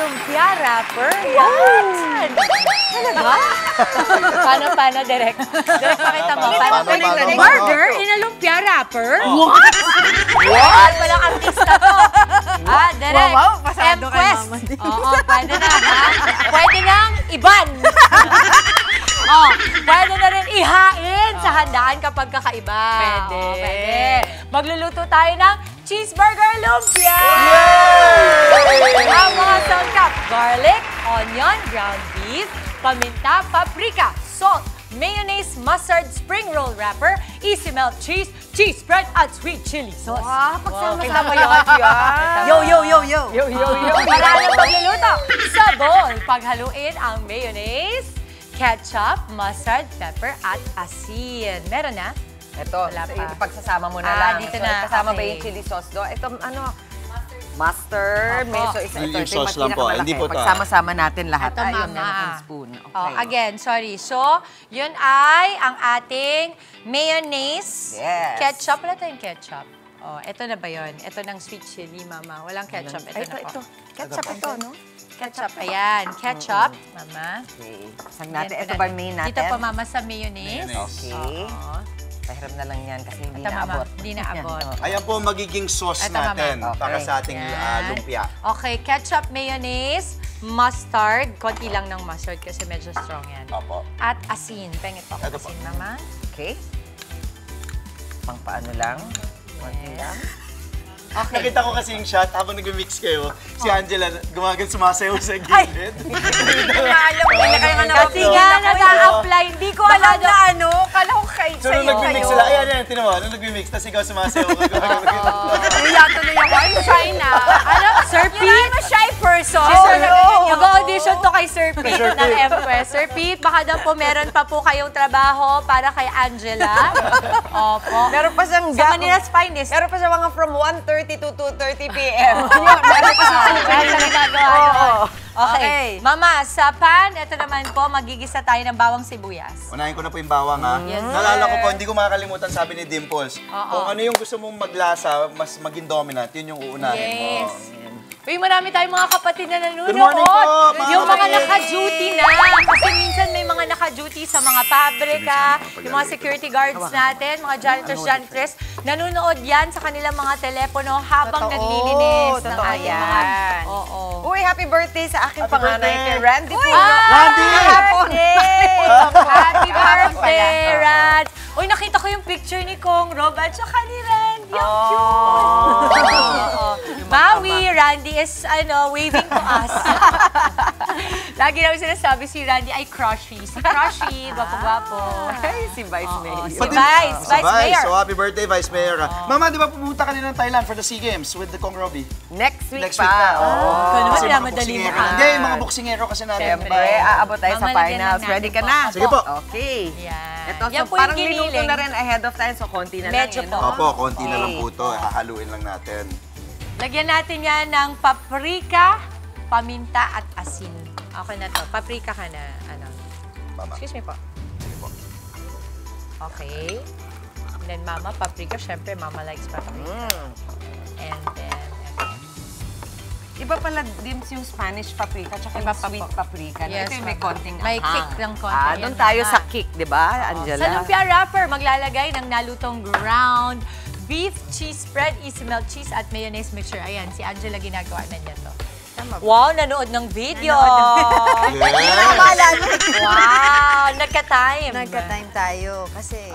lumpia wrapper. What? Talaga? Paano, Direk? Direk, pakita mo. Paano? Burger in a lumpia wrapper? What? What? Walang artista to. Direk. Wow, pasado kay M-Quest. Mama D. Oo, pwede na, ha? Pwede nang iban. Pwede na rin ihain sa handaan kapag kakaiba. Pwede. Pwede. Magluluto tayo ng cheeseburger lumpia! Ang mga sangkap, garlic, onion, ground beef, paminta, paprika, salt, mayonnaise, mustard, spring roll wrapper, easy melt cheese, cheese spread, at sweet chili sauce. Wow, pagsama-sama Kita mo yun. Yo, yo, yo, yo. Yo. Maraming magluluto. Sa bowl, paghaluin ang mayonnaise, ketchup, mustard, pepper, at asin. Meron na? Ito, Wala pa. pagsasama mo na lang. Dito So, na. kasama ba Okay. yung chili sauce do? Ito, mustard. Opo. May Yung sauce lang po, hindi po ito. Pagsama-sama natin lahat. Ito, Ayun, Mama. meron kang spoon. Okay. Again, sorry. So, yun ay ang ating mayonnaise, Yes. ketchup. Wala tayong ketchup. Ito na ba yun? Ito ng sweet chili, Mama. Walang ketchup. Ito na po. Ito. Ketchup ito, no? Ketchup. Ayan. Ketchup, Mama. Okay. Saan natin? Yan Ito po ba natin. main natin? Dito po, Mama, sa mayonnaise. Okay. Oo. Pahiram na lang yan kasi hindi Ito, Mama. naabot. Hindi naabot. Yan. Ayan po magiging sauce Ito, Mama. natin para Okay. sa ating Yan. lumpia. Okay, ketchup, mayonnaise, mustard. Konti lang ng mustard kasi medyo strong yan. Opo. At asin. Pengit pa Ito ako po. asin, Mama. Okay. Pang paano lang? Konti lang. Okay. Nakita ko kasi yung shot habang nag-mix kayo, si Angela sumasayaw sa gilid. Alam mo, hindi kayo Kasi nga, nag-a-apply. Hindi ko alam na ano. Kala ko kayo So nung nag-mix sila, ayan, tinan mo, nung nag-mix, tapos ikaw sumasayaw ka. Yato na yung one. Try na. Alam, Sir Pete. I'm a shy person. Mag-audition to kay Sir Pete ng M-Quest. Sir Pete, baka daw po meron pa po kayong trabaho para kay Angela. Opo. Meron pa siyang Sa Manila's Finest. Meron pa siya mga from 1:30 to 2:30 p.m. Okay. Mama, sa pan, ito naman po, magigisa tayo ng bawang sibuyas. Unahin ko na po yung bawang, ha? Nalala ko po, hindi ko makakalimutan sabi ni Dimples. Kung ano yung gusto mong maglasa, mas maging dominant, yun yung uunahin mo. Yes. Uy, marami tayong mga kapatid na nanonood. Good morning po, mga Yung mga kapatid. naka-duty na. Kasi minsan may mga naka-duty sa mga pabrika, yung mga security guards natin, mga janitors, janitress. Nanonood yan sa kanilang mga telepono habang naglilinis ng Totoo ating mga... yan. Oo. Uy, happy birthday sa aking Happy panganay birthday. kay Randy Puno. Randy! Happy birthday, Rand! Uy, nakita ko yung picture ni Kong Rob at saka ni Randy. Ang cute! Maui, Randy is, waving to us. Lagi namin sinasabi si Randy ay crushy. Si crushy, gwapo-gwapo. Ay, si Vice Mayor. Si Vice Mayor. So happy birthday, Vice Mayor. Mama, di ba pumunta ka din ng Thailand for the SEA Games with the Kong Robbie? Next week Next pa. week na. Oo. Ikaw naman, Kasi mga minamadali mo boksingero. ka. Hindi, mga boksingero kasi natin. Siyempre, aabot tayo sa Mamalagyan finals. lang Ready ka natin na? po. Sige po. Okay. Yan. Ito, Yan so po parang yung minuto giniling. na rin ahead of time, so konti na Medyo lang. po. Opo, konti na lang po ito. Hahaluin lang natin. Lagyan natin yan ng paprika, paminta at asin. Okay na to. Paprika ka na. Mama. Excuse me po. Sige po. Okay. And then Mama, paprika. Siyempre, Mama likes paprika. And then, Iba pala dims yung Spanish paprika tsaka Iba yung pa sweet po. paprika. Yes, Ito yung may Mama. konting May anghang. kick ng konti. Doon Yan, tayo Mama. sa kick, di ba, Angela? Sa lumpia wrapper, maglalagay ng nalutong ground beef, cheese spread, easy melt cheese, at mayonnaise mixture. Ayan, si Angela ginagawa na niya to. Wow, nanood ng video! Yes! Wow, nagka-time. Nagka-time tayo kasi...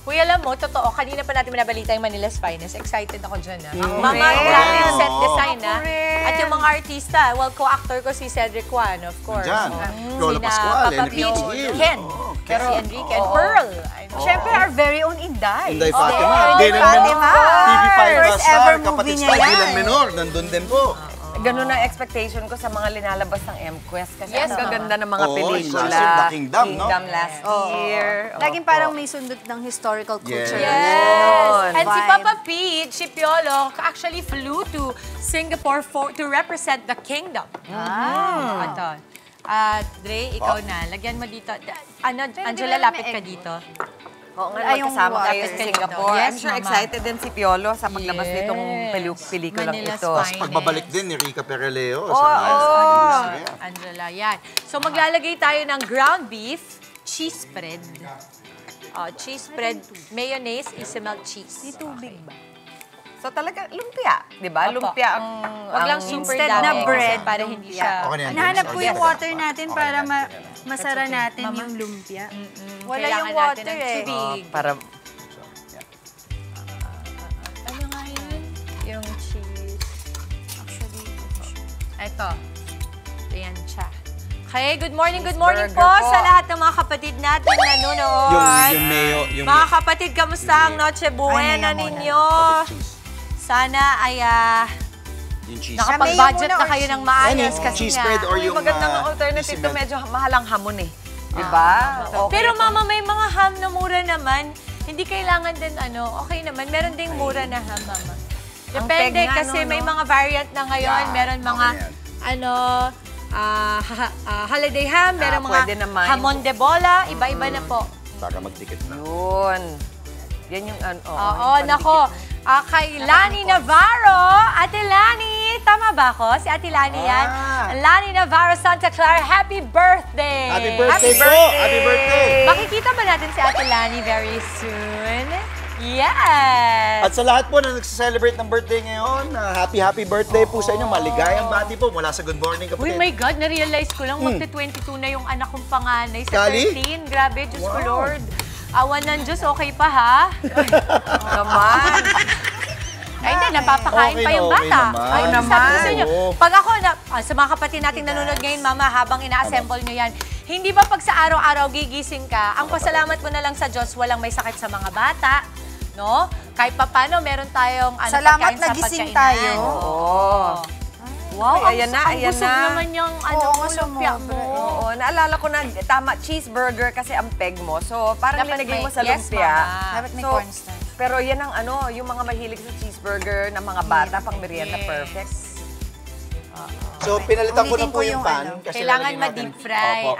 Uy, alam mo, totoo, kanina pa natin binabalita yung Manila's Finest. Excited ako dyan, ha? Mama, Correct. grabe yung set Oo. design, ha? Correct. At yung mga artista, well, co-actor ko si Cedric Juan, of course. Nandyan. Lola Sina Pascual, Papa Enrique Pio, Gil. Ken, Oo, pero Ken. si Enrique, and Pearl. Siyempre, our very own Inday. Inday Fatima. Inday Dylan Fatima. Menor. TV5 First star, ever movie kapatid niya star, yan. Dylan Menor. Nandun din po. Ganun ang expectation ko sa mga linalabas ng M-Quest kasi Yes, ang gaganda ng mga Oo, pelikula. last year, The Kingdom, no? Kingdom last year. Laging parang may sundot ng historical culture. Yes. Yes! And si Vibe. Papa Pete, si Piolo, actually flew to Singapore to represent the kingdom. Ito. Dre, ikaw na. Lagyan mo dito. Angela, lapit ka dito. Oo nga, Ay, yung magkasama kayo Lapit sa kayo Singapore. doon. Yes, I'm sure Mama. excited din si Piolo sa paglabas nitong pelikulang Manila's ito. Finest. Pagbabalik din ni Rica Pereleo Oo. sa industriya. Angela, yan. So, maglalagay tayo ng ground beef, cheese spread. Cheese spread, mayonnaise, isimelt cheese. May tubig ba? So talaga, lumpia. Di ba? Opo. Lumpia ang... Wag lang super Instead dami. na bread, Para hindi siya... Okay na yan. Nahanap ko Okay yung na. water natin para masara natin yung lumpia. Wala Kailangan yung natin water ng eh. tubig. Para... Ano nga yun? Yung cheese. Actually, ito. Ito yan siya. Okay, good morning Cheeseburger po, po. sa lahat ng mga kapatid natin na nanonood. Yung mayo, yung Mga kapatid, kamusta ang Noche Buena Ay, mayo muna. ninyo? Sana ay yung cheese. nakapag-budget Mayo muna na or kayo ng cheese? maayos Ano, kasi cheese nga. spread or Yung yung magandang alternative to isimelt. medyo mahalang hamon eh. Di ba? Okay. Pero mama, may mga ham na mura naman. Hindi kailangan din okay naman. Meron ding mura na ham, mama. Ang Depende peg nga, kasi no? may mga variant na ngayon. Yeah, Meron mga, okay holiday ham, meron pwede mga naman. hamon de bola, iba-iba na po. Baka magtikit na. Yun. Yan yung ano. Oo, nako. Kay Lani Navarro, Ate Lani, tama ba ako? Si Ate Lani yan. Lani Navarro, Santa Clara, happy birthday! Happy birthday po! Happy birthday! Makikita ba natin si Ate Lani very soon? Yes! At sa lahat po na nagsa-celebrate ng birthday ngayon, happy birthday po sa inyo. Maligayang bati po mula sa Good Morning Uy, Kapatid. my God, na-realize ko lang, magte-22 na yung anak kong panganay sa Kali? 13. Grabe, Diyos ko Wow. Lord. Awan ng Diyos, okay pa ha? Naman. Ay, hindi, napapakain Okay pa na, yung okay bata. naman. Ay, Oo sabi ko sa inyo, Oo. pag ako, sa mga kapatid nating nanonood ngayon, mama, habang ina-assemble nyo yan, hindi ba pag sa araw-araw gigising ka, ang pasalamat mo na lang sa Diyos, walang may sakit sa mga bata, no? Kahit pa paano, meron tayong Salamat pagkain sa nagising pagkainan. tayo. Oo. Wow, Ay, ayan na, ang ayan busog na. naman yung Oo, lumpia mo. Oo, naalala ko na tama, cheeseburger kasi ang peg mo. So, parang Dapat nilagay may- mo sa yes, lumpia. Mama. Dapat may So, cornstarch. Pero yan ang yung mga mahilig sa cheeseburger ng mga bata, pang merienda, Yes. perfect. So, pinalitan ko na Ulitin po ko yung yung pan. ano. kasi Kailangan lalagyan natin. ma-deep fry. Opo.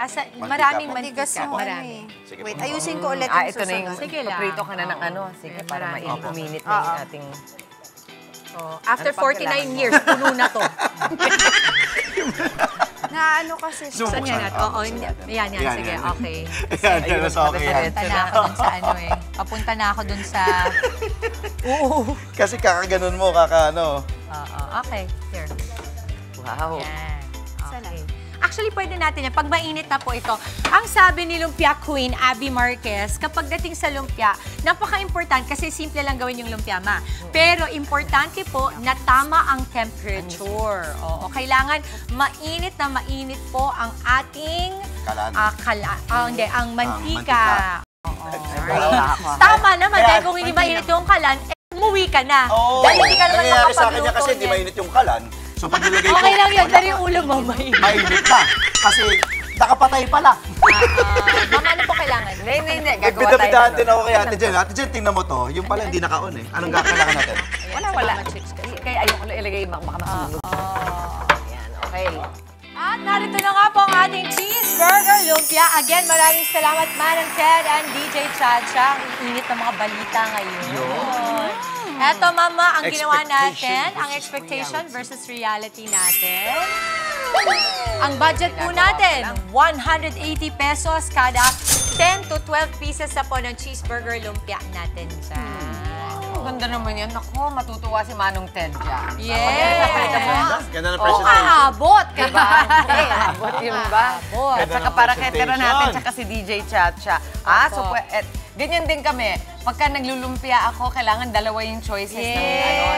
Maraming Matigas mantika. yung ano Marami. eh. Sige Wait, po. ayusin ko ulit Ito na yung susunod. Sige lang. paprito ka na ng Oo. ano. Sige, para Marami. ma-minute na yung ating... After Ano pang 49 kailangan years, puno na to. Na ano kasi siya. Saan yan natin? Oo, hindi. Yan, sige, okay. Yan, yan, mas okay yan. Papunta na ako dun sa ano eh. Papunta na ako dun sa... Kasi kakaganon mo, kakano. Oo, okay. Here. Wow. Yan. Okay. Actually, pwede natin yan. Pag mainit na po ito, ang sabi ni Lumpia Queen, Abby Marquez, kapag dating sa lumpia, napaka-important kasi simple lang gawin yung lumpia, ma. Pero importante po na tama ang temperature. Oo, kailangan mainit na mainit po ang ating Kalan. ang mantika. Wala ako. Tama naman, Kaya, dahil kung hindi mainit yung kalan, umuwi ka na. Oo. Dahil hindi ka naman Nangyayari sa kanya makapagluto kasi di niyan. mainit yung kalan. So, pag nilagay ko, Okay lang yun, dari yung ulo mo mainit. mainit na. Kasi nakapatay pala. Mama, ano po kailangan? Hindi. Gagawa tayo. Bida-bidahan din ako kay Ate Jen. Ate Jen, tingnan mo to. Yung pala hindi naka-on eh. Anong kailangan natin? Wala. Kaya ayoko lang ilagay, baka masunog. Yan, okay. At narito na nga po ang ating cheeseburger lumpia. Again, maraming salamat Manang Ted and DJ Chacha. Ang init ng mga balita ngayon. Eto, Mama, ang ginawa natin, ang expectation versus reality natin. Ang budget po natin, 180 pesos kada 10 to 12 pieces na po ng cheeseburger lumpia natin dyan. Ang ganda naman yan. Ako, matutuwa si Manong Ted dyan. Yes! Ganda ng Oo, presentation. aabot, Diba? Abot yun ba? Abot. At saka ng para kay Tera presentation. natin, tsaka si DJ Chacha. So, ganyan din kami. Pagka naglulumpia ako, kailangan dalawa yung choices ng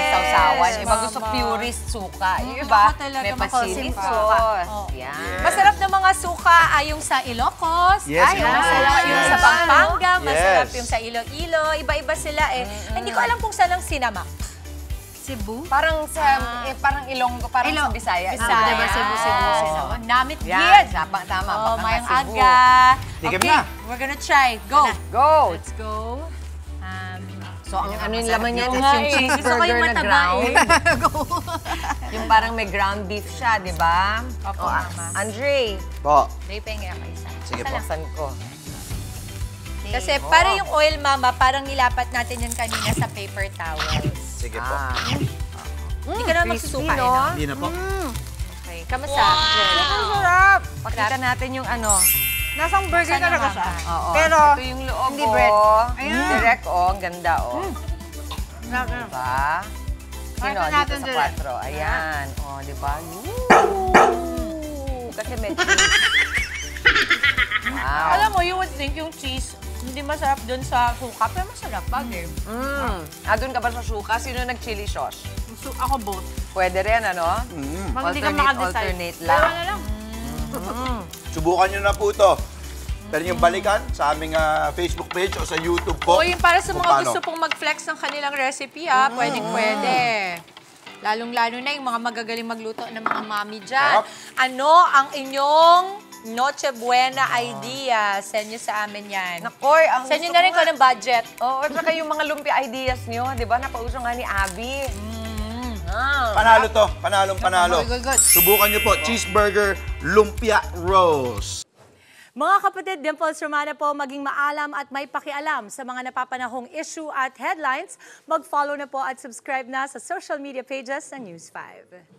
sausawan. Iba gusto Mama. purist suka. Yung iba, Ako talaga may pa-chili makasimple. sauce. Oo. Yan. Masarap na mga suka yung sa Ilocos. Yes, Ay, yung masarap Ilocos. yung sa Pampanga. Masarap Yes. yung sa Iloilo. Iba-iba sila eh. Hindi ko alam kung saan ang sinama. Cebu? Parang sa, parang Ilonggo, parang sa Bisaya. Bisaya. diba? Cebu. Oo, Namit Yan, gid. tama. Oh, baka mayang nga Cebu. aga. Tigam Okay, na. we're gonna try. Go. Go! Let's go. So, ang ano yung laman niya, Gusto is yung ko cheeseburger yung na mataba ground. eh. Yung parang may ground beef siya, di ba? Opo, O, Mama. Andre, Po. Day pa yung isa. Sige Isa po. lang. buksan ko. Kasi para yung oil, Mama, parang nilapat natin yan kanina sa paper towels. Sige po. Hindi ka na magsusuka, no? no? Hindi na po. Okay, kamusta? Ang sarap! Pakita natin yung ano. Nasang burger Sana, talaga Mama. siya. Oo. Pero, ito yung loob, hindi bread. Ayan. Direct, ang ganda, Sarap. Diba? Sino, Bakit dito natin sa direct? 4. Ayan. Diba? Ooh! Kasi may cheese. Wow. Alam mo, you would think yung cheese, hindi masarap dun sa suka, pero masarap bagay. Doon ka ba sa suka? Sino nag-chili sauce? Ako both. Pwede rin, ano? Pag hindi ka makadecide. Alternate lang. Dalawa na lang. Subukan nyo na po ito. Pero yung balikan sa aming Facebook page o sa YouTube po. O yung para sa kung mga paano. gusto pong mag-flex ng kanilang recipe, pwedeng-pwede. Lalong-lalo na yung mga magagaling magluto ng mga mami dyan. Yep. Ano ang inyong Noche Buena idea? Send nyo sa amin yan. Nakoy, ang Send nyo na rin ko ng budget. Oo, at saka yung mga lumpia ideas nyo, di ba? Napauso nga ni Abby. Panalo to. Panalo. Good. Subukan nyo po. Cheeseburger Lumpia Rolls. Mga kapatid, Dimples Romana po, maging maalam at may pakialam sa mga napapanahong issue at headlines. Mag-follow na po at subscribe na sa social media pages ng News 5.